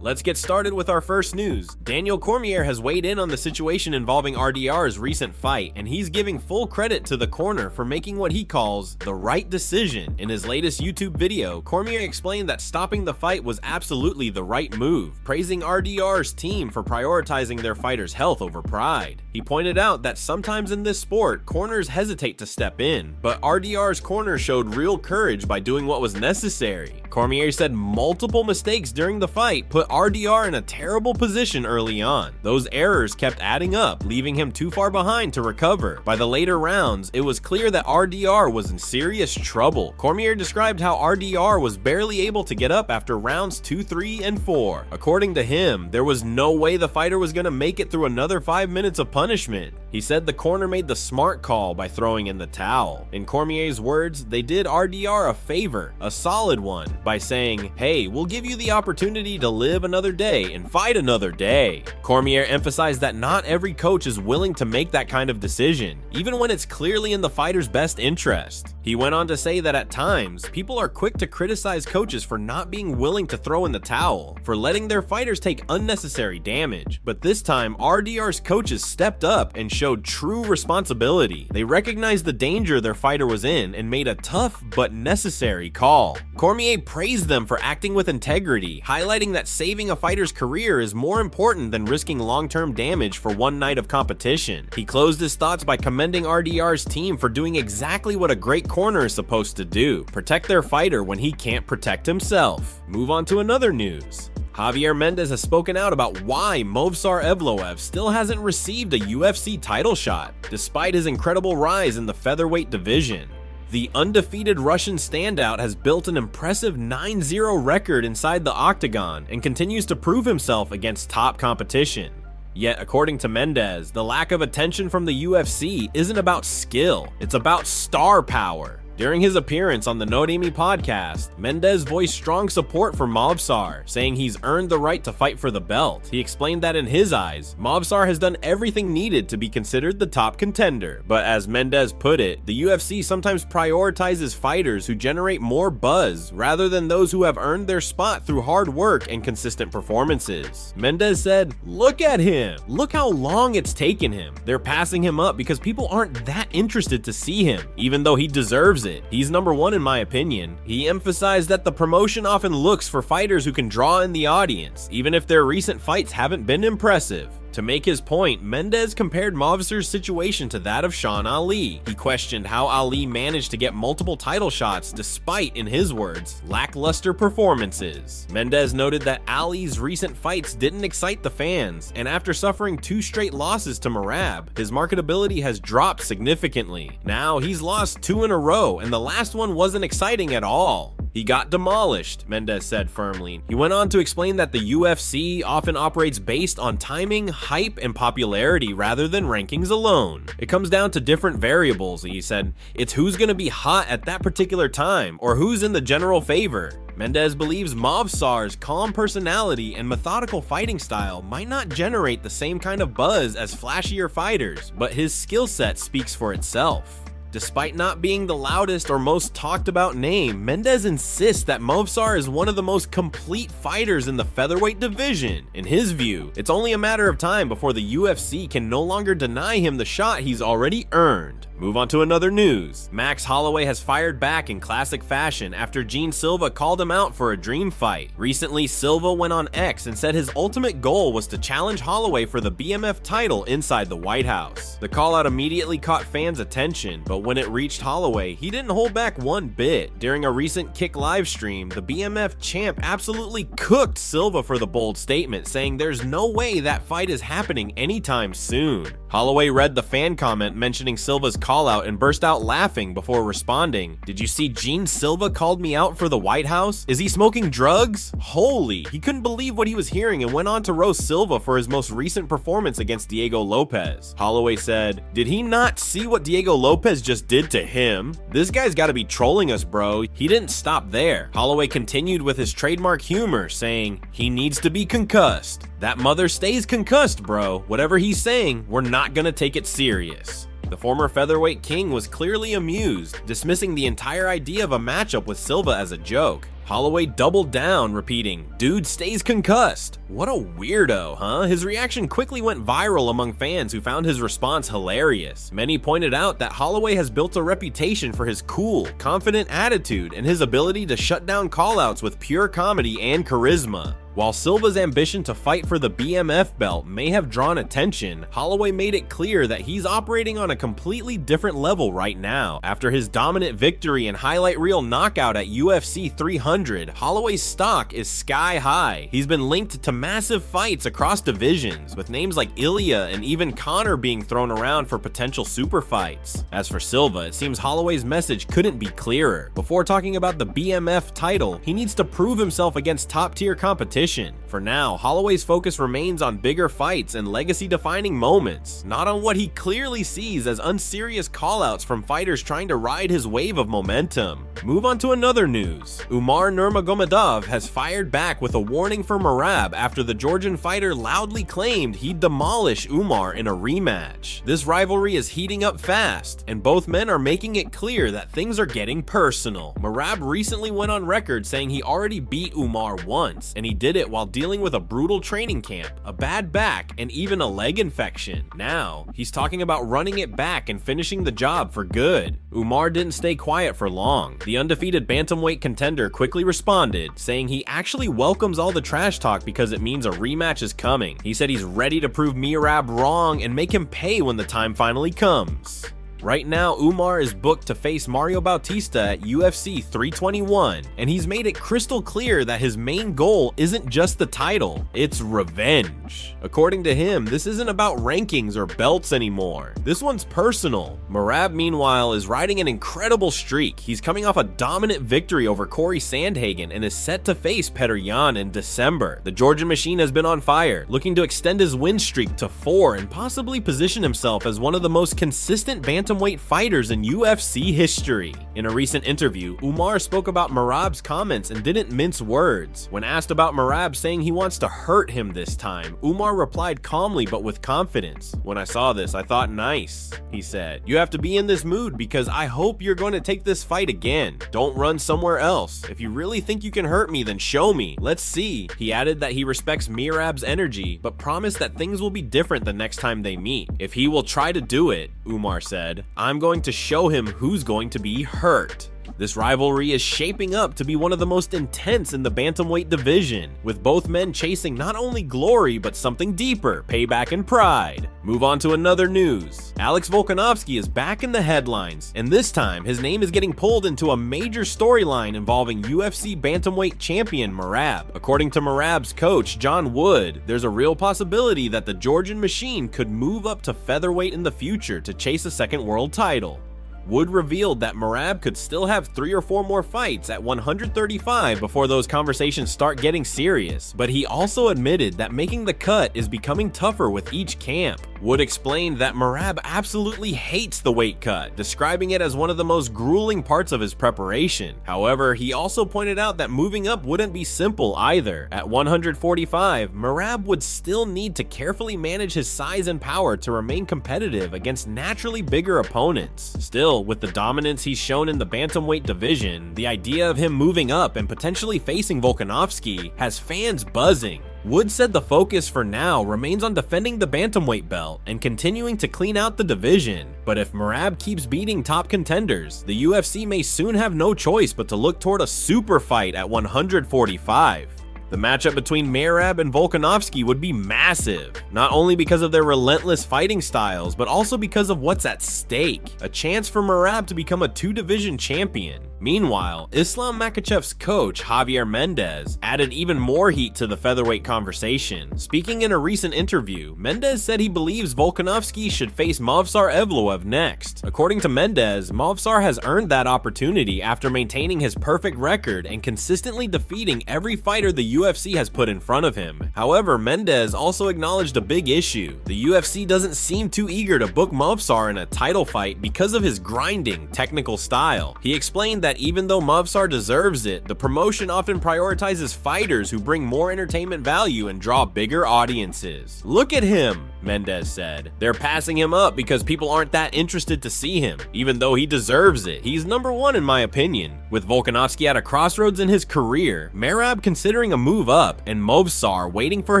Let's get started with our first news. Daniel Cormier has weighed in on the situation involving RDR's recent fight, and he's giving full credit to the corner for making what he calls the right decision. In his latest YouTube video, Cormier explained that stopping the fight was absolutely the right move, praising RDR's team for prioritizing their fighter's health over pride. He pointed out that sometimes in this sport, corners hesitate to step in, but RDR's corner showed real courage by doing what was necessary. Cormier said multiple mistakes during the fight put RDR in a terrible position early on. Those errors kept adding up, leaving him too far behind to recover. By the later rounds, it was clear that RDR was in serious trouble. Cormier described how RDR was barely able to get up after rounds 2, 3, and 4. According to him, there was no way the fighter was going to make it through another 5 minutes of punishment. He said the corner made the smart call by throwing in the towel. In Cormier's words, they did RDR a favor, a solid one, by saying, "Hey, we'll give you the opportunity to live another day and fight another day." Cormier emphasized that not every coach is willing to make that kind of decision, even when it's clearly in the fighter's best interest. He went on to say that at times, people are quick to criticize coaches for not being willing to throw in the towel, for letting their fighters take unnecessary damage. But this time, RDR's coaches stepped up and showed true responsibility. They recognized the danger their fighter was in and made a tough but necessary call. Cormier praised them for acting with integrity, highlighting that saving a fighter's career is more important than risking long-term damage for one night of competition. He closed his thoughts by commending RDR's team for doing exactly what a great corner is supposed to do: protect their fighter when he can't protect himself. Move on to another news. Javier Mendez has spoken out about why Movsar Evloev still hasn't received a UFC title shot, despite his incredible rise in the featherweight division. The undefeated Russian standout has built an impressive 9-0 record inside the octagon and continues to prove himself against top competition. Yet, according to Mendez, the lack of attention from the UFC isn't about skill, it's about star power. During his appearance on the Norimi podcast, Mendez voiced strong support for Movsar, saying he's earned the right to fight for the belt. He explained that in his eyes, Movsar has done everything needed to be considered the top contender. But as Mendez put it, the UFC sometimes prioritizes fighters who generate more buzz rather than those who have earned their spot through hard work and consistent performances. Mendez said, "Look at him. Look how long it's taken him. They're passing him up because people aren't that interested to see him, even though he deserves it. He's number one in my opinion." He emphasized that the promotion often looks for fighters who can draw in the audience, even if their recent fights haven't been impressive. To make his point, Mendez compared Movsar's situation to that of Sean Ali. He questioned how Ali managed to get multiple title shots despite, in his words, lackluster performances. Mendez noted that Ali's recent fights didn't excite the fans, and after suffering 2 straight losses to Merab, his marketability has dropped significantly. Now he's lost 2 in a row, and the last one wasn't exciting at all. He got demolished, Mendez said firmly. He went on to explain that the UFC often operates based on timing, hype, and popularity rather than rankings alone. It comes down to different variables, he said. It's who's going to be hot at that particular time, or who's in the general favor. Mendez believes Movsar's calm personality and methodical fighting style might not generate the same kind of buzz as flashier fighters, but his skill set speaks for itself. Despite not being the loudest or most talked about name, Mendez insists that Movsar is one of the most complete fighters in the featherweight division. In his view, it's only a matter of time before the UFC can no longer deny him the shot he's already earned. Move on to another news. Max Holloway has fired back in classic fashion after Silva called him out for a dream fight. Recently, Silva went on X and said his ultimate goal was to challenge Holloway for the BMF title inside the White House. The call-out immediately caught fans' attention, but when it reached Holloway, he didn't hold back one bit. During a recent Kick live stream, the BMF champ absolutely cooked Silva for the bold statement, saying there's no way that fight is happening anytime soon. Holloway read the fan comment mentioning Silva's call-out and burst out laughing before responding, "Did you see Silva called me out for the White House? Is he smoking drugs?" Holy, he couldn't believe what he was hearing and went on to roast Silva for his most recent performance against Diego Lopez. Holloway said, "Did he not see what Diego Lopez just did to him? This guy's gotta be trolling us, bro." He didn't stop there. Holloway continued with his trademark humor, saying, "He needs to be concussed. That mother stays concussed, bro. Whatever he's saying, we're not gonna take it serious." The former featherweight king was clearly amused, dismissing the entire idea of a matchup with Silva as a joke. Holloway doubled down, repeating, "Dude stays concussed." What a weirdo, huh? His reaction quickly went viral among fans who found his response hilarious. Many pointed out that Holloway has built a reputation for his cool, confident attitude and his ability to shut down callouts with pure comedy and charisma. While Silva's ambition to fight for the BMF belt may have drawn attention, Holloway made it clear that he's operating on a completely different level right now. After his dominant victory and highlight reel knockout at UFC 300, Holloway's stock is sky high. He's been linked to massive fights across divisions, with names like Ilya and even Conor being thrown around for potential super fights. As for Silva, it seems Holloway's message couldn't be clearer. Before talking about the BMF title, he needs to prove himself against top-tier competition. For now, Holloway's focus remains on bigger fights and legacy-defining moments, not on what he clearly sees as unserious callouts from fighters trying to ride his wave of momentum. Move on to another news. Umar Nurmagomedov has fired back with a warning for Merab after the Georgian fighter loudly claimed he'd demolish Umar in a rematch. This rivalry is heating up fast, and both men are making it clear that things are getting personal. Merab recently went on record saying he already beat Umar once, and he did it while dealing with a brutal training camp, a bad back, and even a leg infection. Now, he's talking about running it back and finishing the job for good. Umar didn't stay quiet for long. The undefeated bantamweight contender quickly responded, saying he actually welcomes all the trash talk because it means a rematch is coming. He said he's ready to prove Merab wrong and make him pay when the time finally comes. Right now, Umar is booked to face Mario Bautista at UFC 321, and he's made it crystal clear that his main goal isn't just the title, it's revenge. According to him, this isn't about rankings or belts anymore. This one's personal. Merab, meanwhile, is riding an incredible streak. He's coming off a dominant victory over Corey Sandhagen and is set to face Petr Yan in December. The Georgian machine has been on fire, looking to extend his win streak to 4 and possibly position himself as one of the most consistent bantamweight fighters in UFC history. In a recent interview, Umar spoke about Merab's comments and didn't mince words. When asked about Merab saying he wants to hurt him this time, Umar replied calmly but with confidence. "When I saw this, I thought nice," he said. "You have to be in this mood because I hope you're going to take this fight again. Don't run somewhere else. If you really think you can hurt me, then show me. Let's see." He added that he respects Merab's energy, but promised that things will be different the next time they meet. "If he will try to do it," Umar said, "I'm going to show him who's going to be hurt." This rivalry is shaping up to be one of the most intense in the bantamweight division, with both men chasing not only glory but something deeper, payback and pride. Move on to another news. Alex Volkanovski is back in the headlines, and this time his name is getting pulled into a major storyline involving UFC bantamweight champion Merab. According to Merab's coach, John Wood, there's a real possibility that the Georgian machine could move up to featherweight in the future to chase a second world title. Wood revealed that Merab could still have 3 or 4 more fights at 135 before those conversations start getting serious, but he also admitted that making the cut is becoming tougher with each camp. Wood explained that Merab absolutely hates the weight cut, describing it as one of the most grueling parts of his preparation. However, he also pointed out that moving up wouldn't be simple either. At 145, Merab would still need to carefully manage his size and power to remain competitive against naturally bigger opponents. Still, with the dominance he's shown in the bantamweight division, the idea of him moving up and potentially facing Volkanovski has fans buzzing. Wood said the focus for now remains on defending the bantamweight belt and continuing to clean out the division. But if Merab keeps beating top contenders, the UFC may soon have no choice but to look toward a super fight at 145. The matchup between Merab and Volkanovski would be massive, not only because of their relentless fighting styles, but also because of what's at stake, a chance for Merab to become a 2-division champion. Meanwhile, Islam Makhachev's coach, Javier Mendez, added even more heat to the featherweight conversation. Speaking in a recent interview, Mendez said he believes Volkanovski should face Movsar Evloev next. According to Mendez, Movsar has earned that opportunity after maintaining his perfect record and consistently defeating every fighter the UFC has put in front of him. However, Mendes also acknowledged a big issue. The UFC doesn't seem too eager to book Movsar in a title fight because of his grinding, technical style. He explained that even though Movsar deserves it, the promotion often prioritizes fighters who bring more entertainment value and draw bigger audiences. Look at him, Mendes said. They're passing him up because people aren't that interested to see him, even though he deserves it. He's number one in my opinion. With Volkanovski at a crossroads in his career, Merab considering a move up, and Movsar waiting for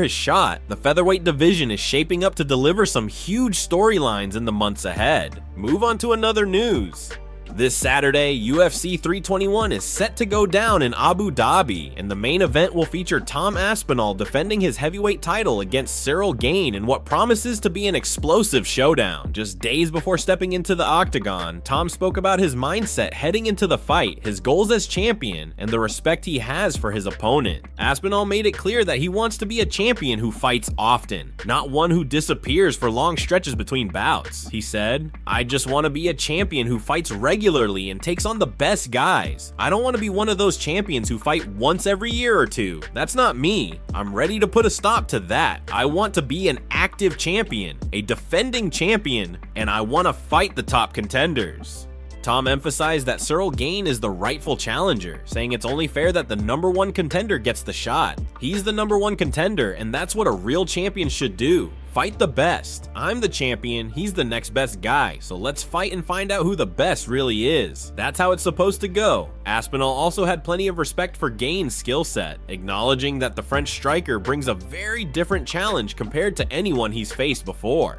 his shot, the featherweight division is shaping up to deliver some huge storylines in the months ahead. Move on to another news. This Saturday, UFC 321 is set to go down in Abu Dhabi, and the main event will feature Tom Aspinall defending his heavyweight title against Ciryl Gane in what promises to be an explosive showdown. Just days before stepping into the octagon, Tom spoke about his mindset heading into the fight, his goals as champion, and the respect he has for his opponent. Aspinall made it clear that he wants to be a champion who fights often, not one who disappears for long stretches between bouts. He said, "I just want to be a champion who fights regularly and takes on the best guys. I don't want to be one of those champions who fight once every year or two. That's not me. I'm ready to put a stop to that. I want to be an active champion, a defending champion, and I want to fight the top contenders." Tom emphasized that Ciryl Gane is the rightful challenger, saying it's only fair that the number one contender gets the shot. He's the number one contender, and that's what a real champion should do. Fight the best. I'm the champion, he's the next best guy, so let's fight and find out who the best really is. That's how it's supposed to go. Aspinall also had plenty of respect for Gane's skill set, acknowledging that the French striker brings a very different challenge compared to anyone he's faced before.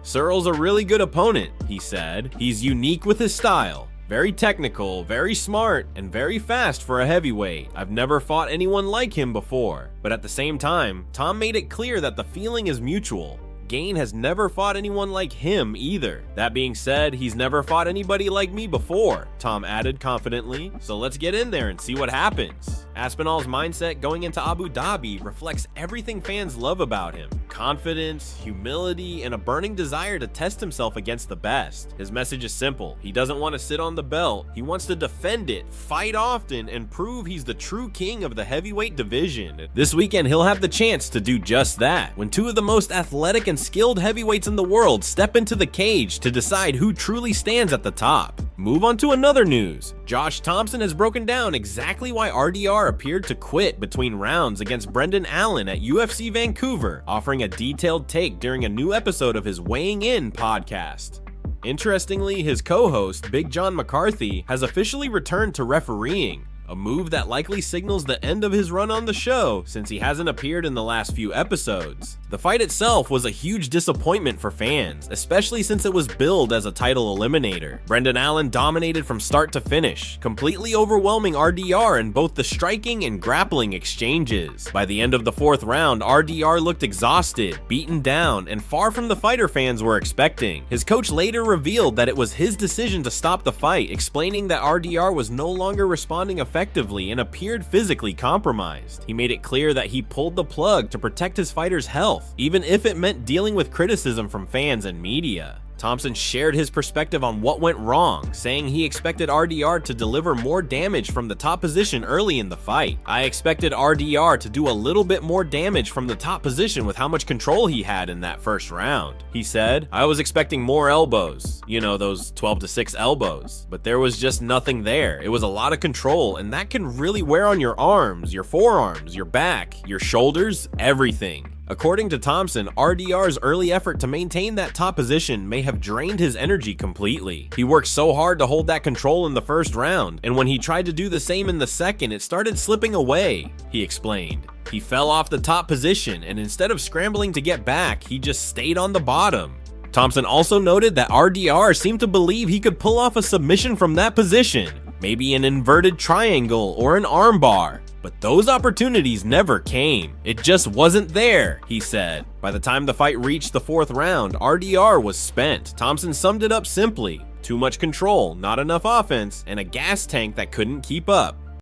Cyryl's a really good opponent, he said. He's unique with his style. Very technical, very smart, and very fast for a heavyweight. I've never fought anyone like him before. But at the same time, Tom made it clear that the feeling is mutual. Gane has never fought anyone like him either. That being said, he's never fought anybody like me before, Tom added confidently, so let's get in there and see what happens. Aspinall's mindset going into Abu Dhabi reflects everything fans love about him. Confidence, humility, and a burning desire to test himself against the best. His message is simple. He doesn't want to sit on the belt. He wants to defend it, fight often, and prove he's the true king of the heavyweight division. This weekend, he'll have the chance to do just that, when two of the most athletic and skilled heavyweights in the world step into the cage to decide who truly stands at the top. Move on to another news. Josh Thompson has broken down exactly why RDR appeared to quit between rounds against Brendan Allen at UFC Vancouver, offering a detailed take during a new episode of his Weighing In podcast. Interestingly, his co-host, Big John McCarthy, has officially returned to refereeing, a move that likely signals the end of his run on the show since he hasn't appeared in the last few episodes. The fight itself was a huge disappointment for fans, especially since it was billed as a title eliminator. Brendan Allen dominated from start to finish, completely overwhelming RDR in both the striking and grappling exchanges. By the end of the fourth round, RDR looked exhausted, beaten down, and far from the fighter fans were expecting. His coach later revealed that it was his decision to stop the fight, explaining that RDR was no longer responding effectively and appeared physically compromised. He made it clear that he pulled the plug to protect his fighter's health, even if it meant dealing with criticism from fans and media. Thompson shared his perspective on what went wrong, saying he expected RDR to deliver more damage from the top position early in the fight. I expected RDR to do a little bit more damage from the top position with how much control he had in that first round. He said, I was expecting more elbows, you know, those 12-6 elbows, but there was just nothing there. It was a lot of control, and that can really wear on your arms, your forearms, your back, your shoulders, everything. According to Thompson, RDR's early effort to maintain that top position may have drained his energy completely. He worked so hard to hold that control in the first round, and when he tried to do the same in the second, it started slipping away, he explained. He fell off the top position, and instead of scrambling to get back, he just stayed on the bottom. Thompson also noted that RDR seemed to believe he could pull off a submission from that position, maybe an inverted triangle or an armbar. But those opportunities never came. It just wasn't there, he said. By the time the fight reached the fourth round, RDR was spent. Thompson summed it up simply. Too much control, not enough offense, and a gas tank that couldn't keep up.